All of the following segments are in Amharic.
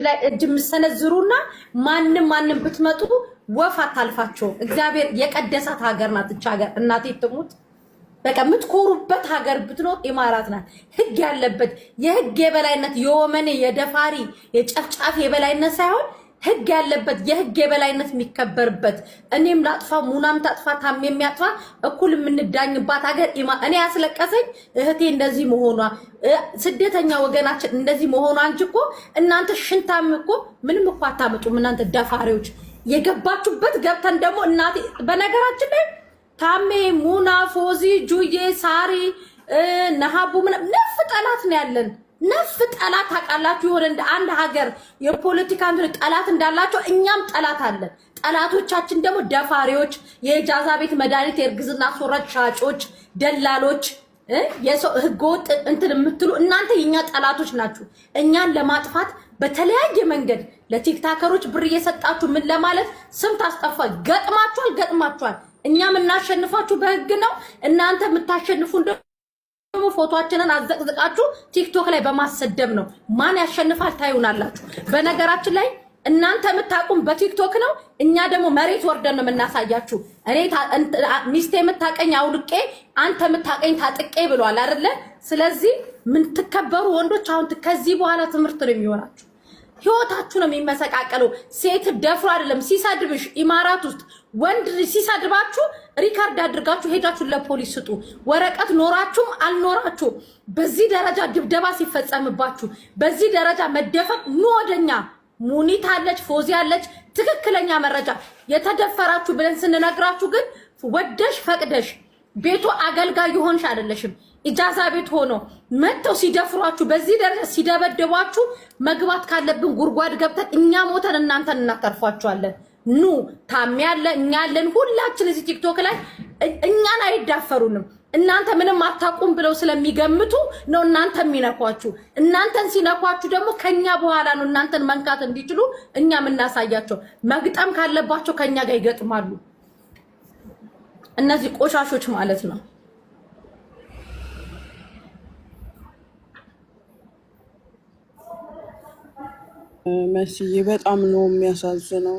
ላይ እጅ ምሰነዝሩና ማንም ብትመጡ ወፍ አታልፋቸው። እግዚአብሔር የቀደሳት ሀገር ናት እቺ ሀገር። እናቴ ትሙት በቃ የምትኮሩበት ሀገር ብትኖር ኢማራት ናት። ህግ ያለበት የህግ የበላይነት የወመኔ የደፋሪ የጨፍጫፊ የበላይነት ሳይሆን ህግ ያለበት የህግ የበላይነት የሚከበርበት እኔም ላጥፋ ሙናም ታጥፋ ታም የሚያጥፋ እኩል የምንዳኝባት ሀገር እኔ ያስለቀሰኝ እህቴ እንደዚህ መሆኗ ስደተኛ ወገናችን እንደዚህ መሆኗ እንጂ እኮ እናንተ ሽንታም እኮ ምንም እኮ አታመጡም። እናንተ ደፋሪዎች የገባችሁበት ገብተን ደግሞ እናቴ በነገራችን ላይ ታሜ ሙና ፎዚ ጁዬ ሳሪ ነሃቡ ምንም ነፍ ጠላት ነው ያለን። ነፍ ጠላት ታውቃላችሁ። የሆነ እንደ አንድ ሀገር የፖለቲካ ጠላት እንዳላቸው እኛም ጠላት አለን። ጠላቶቻችን ደግሞ ደፋሪዎች፣ የኢጃዛ ቤት መድኃኒት የእርግዝና ሶረት ሻጮች፣ ደላሎች፣ የሰው ህገወጥ እንትን የምትሉ እናንተ የኛ ጠላቶች ናችሁ። እኛን ለማጥፋት በተለያየ መንገድ ለቲክታከሮች ብር እየሰጣችሁ ምን ለማለት ስም ታስጠፋል። ገጥማችኋል። እኛም እናሸንፋችሁ በህግ ነው። እናንተ የምታሸንፉ ደግሞ ፎቶአችንን አዘቅዝቃችሁ ቲክቶክ ላይ በማሰደብ ነው። ማን ያሸንፋል ታዩናላችሁ። በነገራችን ላይ እናንተ የምታቁም በቲክቶክ ነው። እኛ ደግሞ መሬት ወርደን ነው የምናሳያችሁ። እኔ ሚስቴ የምታቀኝ አውልቄ አንተ የምታቀኝ ታጥቄ ብሏል አይደለ? ስለዚህ ምን ትከበሩ ወንዶች አሁን ከዚህ በኋላ ትምህርት ነው የሚሆናችሁ። ህይወታችሁ ነው የሚመሰቃቀለው። ሴት ደፍሮ አይደለም ሲሳድብሽ ኢማራት ውስጥ ወንድ ሲሳድባችሁ ሪካርድ አድርጋችሁ ሄዳችሁ ለፖሊስ ስጡ። ወረቀት ኖራችሁም አልኖራችሁ በዚህ ደረጃ ድብደባ ሲፈጸምባችሁ በዚህ ደረጃ መደፈቅ ወደኛ ሙኒት አለች ፎዚ አለች ትክክለኛ መረጃ የተደፈራችሁ ብለን ስንነግራችሁ ግን ወደሽ ፈቅደሽ ቤቱ አገልጋይ ይሆንሽ አይደለሽም። ኢጃዛ ቤት ሆኖ መተው ሲደፍሯችሁ በዚህ ደረጃ ሲደበደቧችሁ መግባት ካለብን ጉርጓድ ገብተን እኛ ሞተን እናንተን እናተርፏችኋለን። ኑ ታሚ ያለ እኛ ያለን ሁላችን እዚህ ቲክቶክ ላይ እኛን አይዳፈሩንም። እናንተ ምንም አታቁም ብለው ስለሚገምቱ ነው እናንተ የሚነኳችሁ። እናንተን ሲነኳችሁ ደግሞ ከኛ በኋላ ነው እናንተን መንካት እንዲችሉ እኛ የምናሳያቸው። መግጠም ካለባቸው ከኛ ጋር ይገጥማሉ። እነዚህ ቆሻሾች ማለት ነው። መስዬ በጣም ነው የሚያሳዝነው።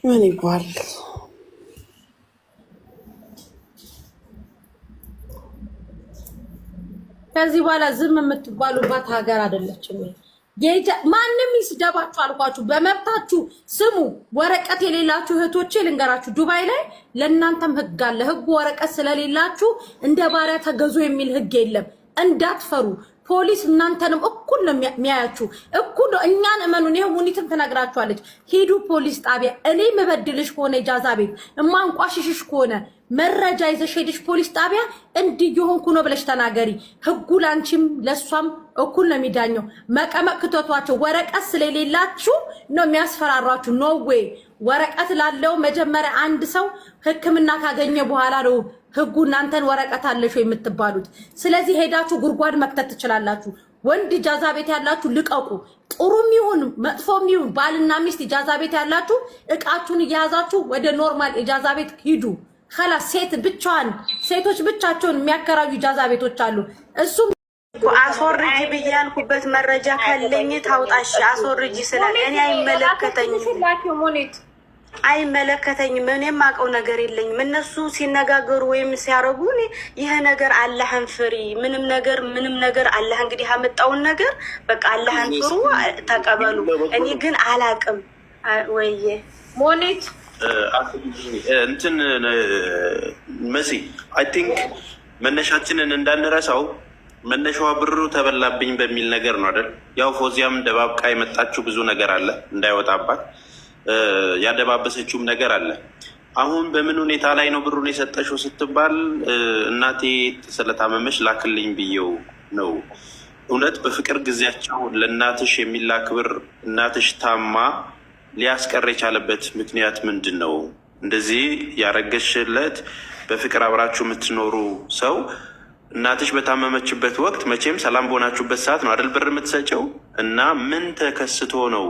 ምን ይባል ከዚህ በኋላ ዝም የምትባሉባት ሀገር አይደለችም። ማንም ይስደባችሁ አልኳችሁ፣ በመብታችሁ ስሙ። ወረቀት የሌላችሁ እህቶቼ ልንገራችሁ፣ ዱባይ ላይ ለእናንተም ህግ አለ። ህጉ ወረቀት ስለሌላችሁ እንደ ባሪያ ተገዙ የሚል ህግ የለም። እንዳትፈሩ። ፖሊስ እናንተንም እኩል ነው የሚያያችሁ፣ እኩል ነው። እኛን እመኑን። ይሄው ሙኒትም ተናግራችኋለች። ሂዱ ፖሊስ ጣቢያ። እኔ መበድልሽ ከሆነ ኢጃዛ ቤት እማንቋሽሽሽ ከሆነ መረጃ ይዘሽ ሄድሽ ፖሊስ ጣቢያ እንዲህ የሆንኩ ነው ብለሽ ተናገሪ። ህጉ ላንቺም ለሷም እኩል ነው የሚዳኘው። መቀመቅ ክተቷቸው። ወረቀት ስለሌላችሁ ነው የሚያስፈራራችሁ። ኖ ዌይ። ወረቀት ላለው መጀመሪያ አንድ ሰው ህክምና ካገኘ በኋላ ነው ህጉ እናንተን ወረቀት አለሽ የምትባሉት። ስለዚህ ሄዳችሁ ጉርጓድ መክተት ትችላላችሁ። ወንድ ኢጃዛ ቤት ያላችሁ ልቀቁ። ጥሩም ይሁን መጥፎም ይሁን ባልና ሚስት ኢጃዛ ቤት ያላችሁ እቃችሁን እያያዛችሁ ወደ ኖርማል ኢጃዛ ቤት ሂዱ። خلاص ሴት ብቻዋን ሴቶች ብቻቸውን የሚያከራዩ ኢጃዛ ቤቶች አሉ። እሱም አስወርጂ ብያልኩበት መረጃ ካለኝ ታውጣሽ። አስወርጂ ስላለ እኔ አይመለከተኝም። እኔም አውቀው ነገር የለኝም። እነሱ ሲነጋገሩ ወይም ሲያረጉ ይሄ ነገር አላህን ፍሪ፣ ምንም ነገር አላህ እንግዲህ ያመጣውን ነገር በቃ አላህን ፍሩ ተቀበሉ። እኔ ግን አላቅም ወይዬ ሞኔት እንትን መሲ አይ ቲንክ መነሻችንን እንዳንረሳው መነሻዋ ብሩ ተበላብኝ በሚል ነገር ነው አይደል? ያው ፎዚያም ደባብቃ የመጣችው ብዙ ነገር አለ እንዳይወጣባት ያደባበሰችውም ነገር አለ። አሁን በምን ሁኔታ ላይ ነው ብሩን የሰጠሽው ስትባል እናቴ ስለታመመሽ ላክልኝ ብዬው ነው። እውነት በፍቅር ጊዜያቸው ለእናትሽ የሚላክ ብር እናትሽ ታማ ሊያስቀር የቻለበት ምክንያት ምንድን ነው? እንደዚህ ያረገሽለት በፍቅር አብራችሁ የምትኖሩ ሰው እናትሽ በታመመችበት ወቅት መቼም ሰላም በሆናችሁበት ሰዓት ነው አይደል ብር የምትሰጨው? እና ምን ተከስቶ ነው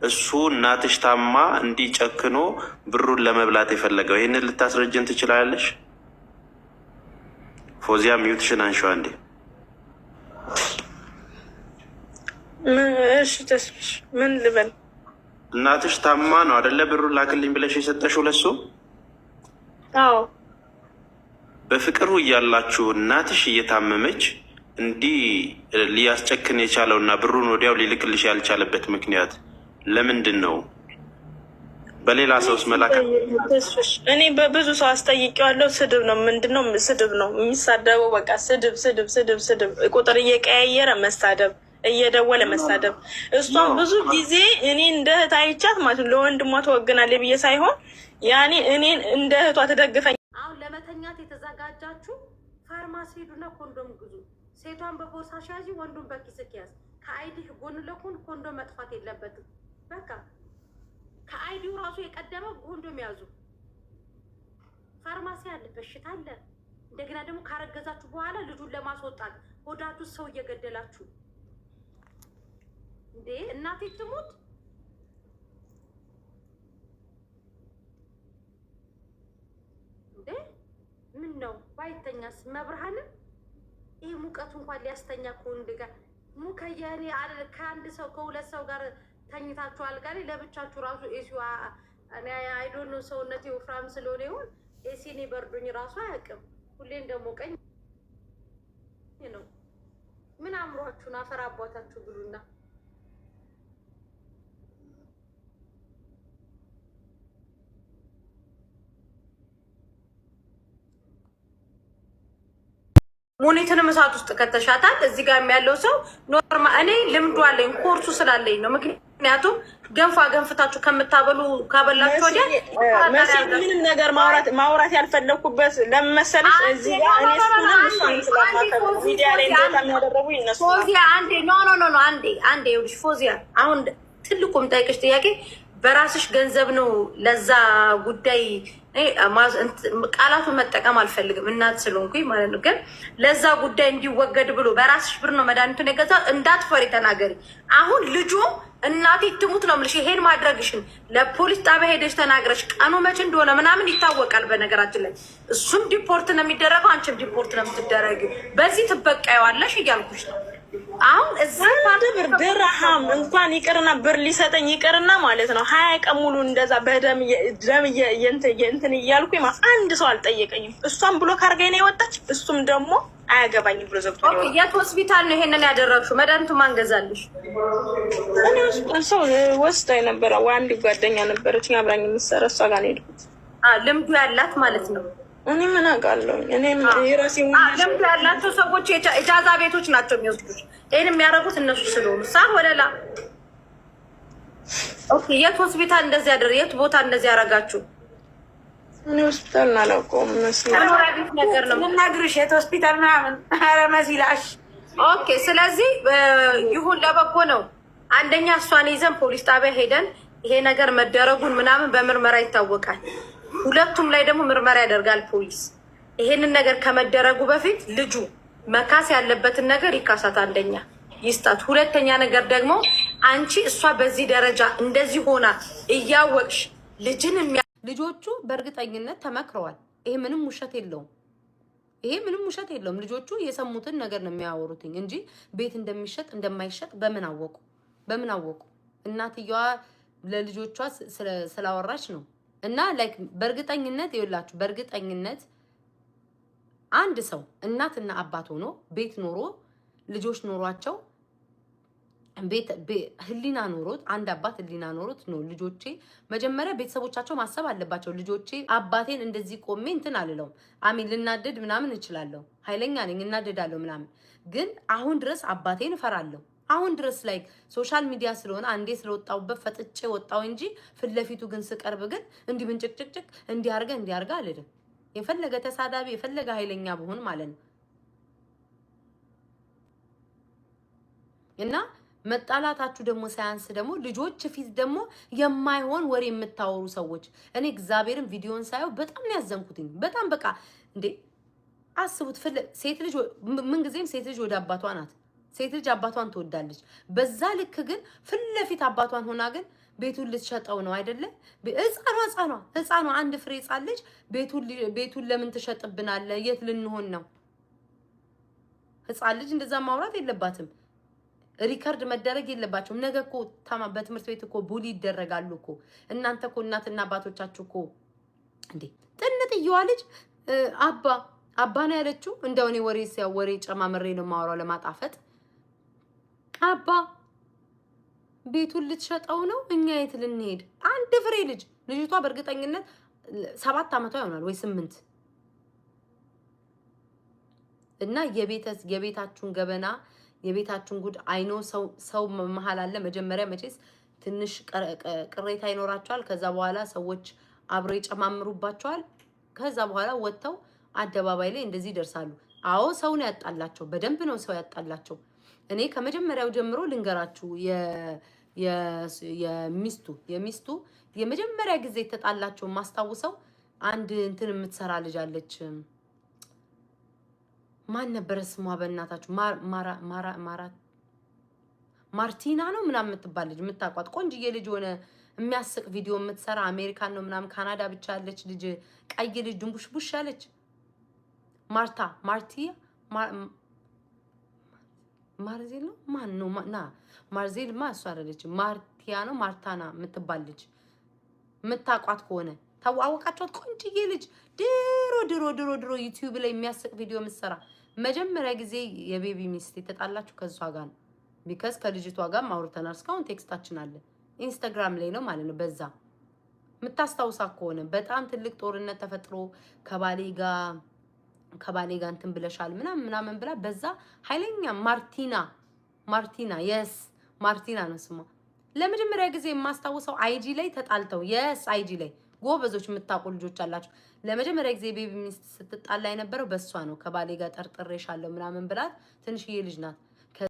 እሱ እናትሽ ታማ እንዲጨክኖ ብሩን ለመብላት የፈለገው? ይህንን ልታስረጅን ትችላለሽ? ፎዚያ ሚዩትሽን አንሺው አንዴ። እሺ ተስፍሽ ምን ልበል? እናትሽ ታማ ነው አይደለ? ብሩን ላክልኝ ብለሽ የሰጠሽው ለሱ? አዎ። በፍቅሩ እያላችሁ እናትሽ እየታመመች እንዲህ ሊያስጨክን የቻለው እና ብሩን ወዲያው ሊልክልሽ ያልቻለበት ምክንያት ለምንድን ነው? በሌላ ሰውስ መላክ? እኔ በብዙ ሰው አስጠይቄዋለሁ። ስድብ ነው። ምንድን ነው ስድብ ነው የሚሳደበው? በቃ ስድብ ስድብ ስድብ ስድብ፣ ቁጥር እየቀያየረ መሳደብ፣ እየደወለ መሳደብ። እሷም ብዙ ጊዜ እኔ እንደ እህት አይቻት ማለት ለወንድሟ ተወግናለች ብዬ ሳይሆን ያኔ እኔን እንደ እህቷ ተደግፈኝ። አሁን ለመተኛት የተዘጋጃችሁ ፋርማሲ ሄዱና ኮንዶም ግዙ። ሴቷን በቦርሳሽ ያዢ፣ ወንዱን በኪስክ ያዝ። ከአይዲህ ጎን ለጎን ኮንዶም መጥፋት የለበትም። በቃ ከአይዲው ራሱ የቀደመ ኮንዶም ያዙ። ፋርማሲ አለ፣ በሽታ አለ። እንደገና ደግሞ ካረገዛችሁ በኋላ ልጁን ለማስወጣት ሆዳችሁ ሰው እየገደላችሁ እንዴ! እናቴ ትሙት እንዴ! ምን ነው ባይተኛስ? መብርሃንን ይህ ሙቀቱ እንኳን ሊያስተኛ ከወንድ ጋር ሙከየኔ አለ ከአንድ ሰው ከሁለት ሰው ጋር ተኝታችሁ አልጋ ላይ ለብቻችሁ ራሱ ኤሲዋ እኔ አይዶን ነው ሰውነቴ ወፍራም ስለሆነ ይሁን ኤሲኔ በርዶኝ ራሱ አያውቅም። ሁሌ እንደሞቀኝ ነው። ምን አምሯችሁን አፈር አቧታችሁ ብሉና ሙኒትንም እሳት ውስጥ ከተሻታል። እዚህ ጋር ያለው ሰው ኖርማል። እኔ ልምዱ አለኝ ኮርሱ ስላለኝ ነው። ምክንያቱም ገንፋ ገንፍታችሁ ከምታበሉ ካበላችሁ ወዲያ ምንም ነገር ማውራት ያልፈለኩበት ለምን መሰለሽ? እዚህ ጋር እኔ እሱንም እሷን ስለማከብ ሚዲያ ላይ እንደታሚያደረጉ ይነሱ። ፎዚያ አንዴ ኖ አንዴ ይኸውልሽ ፎዚያ፣ አሁን ትልቁም ጠይቅሽ ጥያቄ በራስሽ ገንዘብ ነው ለዛ ጉዳይ ቃላቱን መጠቀም አልፈልግም እናት ስለሆንኩኝ ማለት ነው። ግን ለዛ ጉዳይ እንዲወገድ ብሎ በራስሽ ብር ነው መድኃኒቱን የገዛ። እንዳትፈሪ ተናገሪ። አሁን ልጁ እናቴ ትሙት ነው የምልሽ። ይሄን ማድረግሽን ለፖሊስ ጣቢያ ሄደሽ ተናግረሽ ቀኑ መቼ እንደሆነ ምናምን ይታወቃል። በነገራችን ላይ እሱም ዲፖርት ነው የሚደረገው፣ አንቺም ዲፖርት ነው የምትደረጊው። በዚህ ትበቃይዋለሽ እያልኩሽ ነው። አሁን እዚህ ብር ድርሃም እንኳን ይቅርና ብር ሊሰጠኝ ይቅርና ማለት ነው 20 ቀን ሙሉ እንደዛ በደም እንትን እያልኩኝ አንድ ሰው አልጠየቀኝም። እሷም ብሎ ካርጋይ ነው የወጣች፣ እሱም ደግሞ አያገባኝም ብሎ ዘግቶ ነው። የት ሆስፒታል ነው ይሄንን ያደረግሽው? መድኃኒቱ ማን ገዛልሽ? እኔ ሆስፒታል ሰው ወስዳ የነበረ አንድ ጓደኛ ነበረች አብራኝ የምትሰራ፣ እሷ ጋር ነው የሄድኩት። ልምዱ ያላት ማለት ነው። እኔ ምን አውቃለሁ? እኔ የራሴ ልምዱ ያላቸው ሰዎች ኢጃዛ ቤቶች ናቸው የሚወስዱት። ይሄን የሚያደርጉት እነሱ ስለሆኑ ወለላ። ኦኬ፣ የት ሆስፒታል እንደዚህ ያደረ? የት ቦታ እንደዚህ ያደረጋችሁ? እኔ ሆስፒታል አላውቀውም። መኖሪያ ቤት ነገር ነው የምናግርሽ። የት ሆስፒታል ምናምን? ኧረ መሲላሽ። ኦኬ፣ ስለዚህ ይሁን ለበጎ ነው። አንደኛ እሷን ይዘን ፖሊስ ጣቢያ ሄደን ይሄ ነገር መደረጉን ምናምን በምርመራ ይታወቃል። ሁለቱም ላይ ደግሞ ምርመራ ያደርጋል ፖሊስ። ይሄንን ነገር ከመደረጉ በፊት ልጁ መካስ ያለበትን ነገር ይካሳት። አንደኛ ይስጣት። ሁለተኛ ነገር ደግሞ አንቺ እሷ በዚህ ደረጃ እንደዚህ ሆና እያወቅሽ ልጅን ልጆቹ በእርግጠኝነት ተመክረዋል። ይሄ ምንም ውሸት የለውም። ልጆቹ የሰሙትን ነገር ነው የሚያወሩትኝ እንጂ ቤት እንደሚሸጥ እንደማይሸጥ በምን አወቁ? እናትየዋ ለልጆቿ ስላወራች ነው። እና ላይክ በእርግጠኝነት ይኸውላችሁ፣ በእርግጠኝነት አንድ ሰው እናትና አባት ሆኖ ቤት ኖሮ ልጆች ኖሯቸው ህሊና ኖሮት አንድ አባት ህሊና ኖሮት ነው ልጆቼ መጀመሪያ ቤተሰቦቻቸው ማሰብ አለባቸው። ልጆቼ አባቴን እንደዚህ ቆሜ እንትን አልለውም። አሚን ልናደድ ምናምን እችላለሁ፣ ኃይለኛ ነኝ፣ እናደዳለሁ ምናምን። ግን አሁን ድረስ አባቴን እፈራለሁ። አሁን ድረስ ላይ ሶሻል ሚዲያ ስለሆነ አንዴ ስለወጣውበት ፈጥጬ ወጣው እንጂ ፊት ለፊቱ ግን ስቀርብ ግን እንዲህ ብንጭቅጭቅጭቅ እንዲያርጋ አልልም። የፈለገ ተሳዳቢ የፈለገ ኃይለኛ ብሆን ማለት ነው። እና መጣላታችሁ ደግሞ ሳያንስ ደግሞ ልጆች ፊት ደግሞ የማይሆን ወሬ የምታወሩ ሰዎች፣ እኔ እግዚአብሔርን ቪዲዮን ሳየው በጣም ነው ያዘንኩትኝ። በጣም በቃ እንዴ አስቡት። ሴት ልጅ ምንጊዜም ሴት ልጅ ወደ አባቷ ናት። ሴት ልጅ አባቷን ትወዳለች። በዛ ልክ ግን ፊት ለፊት አባቷን ሆና ግን ቤቱን ልትሸጠው ነው አይደለ? ህፃኗ አንድ ፍሬ ህፃን ልጅ ቤቱን ለምን ትሸጥብናለህ? የት ልንሆን ነው? ህፃን ልጅ እንደዛ ማውራት የለባትም። ሪከርድ መደረግ የለባቸውም። ነገ እኮ በትምህርት ቤት እኮ ቡሊ ይደረጋሉ እኮ። እናንተ እኮ እናትና አባቶቻችሁ እኮ እንዴ ጥንጥየዋ ልጅ አባ ነው ያለችው። እንደው እኔ ወሬ ጨማምሬ ነው የማወራው ለማጣፈጥ። አባ ቤቱን ልትሸጠው ነው፣ እኛ የት ልንሄድ? አንድ ፍሬ ልጅ ልጅቷ በእርግጠኝነት 7 ዓመቷ ይሆናል ወይ 8 እና የቤታችሁን ገበና የቤታችሁን ጉድ አይኖ ሰው መሀል አለ። መጀመሪያ መቼስ ትንሽ ቅሬታ ይኖራቸዋል። ከዛ በኋላ ሰዎች አብረው ይጨማምሩባቸዋል። ከዛ በኋላ ወጥተው አደባባይ ላይ እንደዚህ ይደርሳሉ። አዎ ሰው ነው ያጣላቸው፣ በደንብ ነው ሰው ያጣላቸው። እኔ ከመጀመሪያው ጀምሮ ልንገራችሁ የሚስቱ የመጀመሪያ ጊዜ የተጣላቸው ማስታውሰው አንድ እንትን የምትሰራ ልጅ አለች። ማን ነበረ ስሟ? በእናታችሁ ማርቲና ነው ምናምን የምትባል ልጅ የምታቋት ቆንጅዬ ልጅ ሆነ የሚያስቅ ቪዲዮ የምትሰራ አሜሪካን ነው ምናምን ካናዳ ብቻ ያለች ልጅ ቀይ ልጅ ድንቡሽቡሽ ያለች ማርቲያ ማርዜል ነው ማን ነው ና ማርዜል ማ እሷ አይደለች። ማርቲያ ነው ማርታና የምትባል ልጅ የምታቋት ከሆነ ታዋወቃችኋት። ቆንጅዬ ልጅ ድሮ ዩቲዩብ ላይ የሚያስቅ ቪዲዮ የምትሰራ መጀመሪያ ጊዜ የቤቢ ሚስት የተጣላችሁ ከሷ ጋር ነው። ቢካዝ ከልጅቷ ጋር አውርተናል። እስካሁን ቴክስታችን አለ ኢንስታግራም ላይ ነው ማለት ነው። በዛ የምታስታውሳ ከሆነ በጣም ትልቅ ጦርነት ተፈጥሮ ከባሌ ጋር እንትን ብለሻል ምናምን ብላ በዛ ኃይለኛ ማርቲና የስ ማርቲና ነው ስሟ። ለመጀመሪያ ጊዜ የማስታውሰው አይጂ ላይ ተጣልተው የስ አይጂ ላይ ጎበዞች የምታውቁ ልጆች አላችሁ። ለመጀመሪያ ጊዜ ቤቢ ሚስት ስትጣላ የነበረው በሷ ነው። ከባሌ ጋር ጠርጥሬሻለሁ ምናምን ብላት ትንሽዬ ልጅ ናት።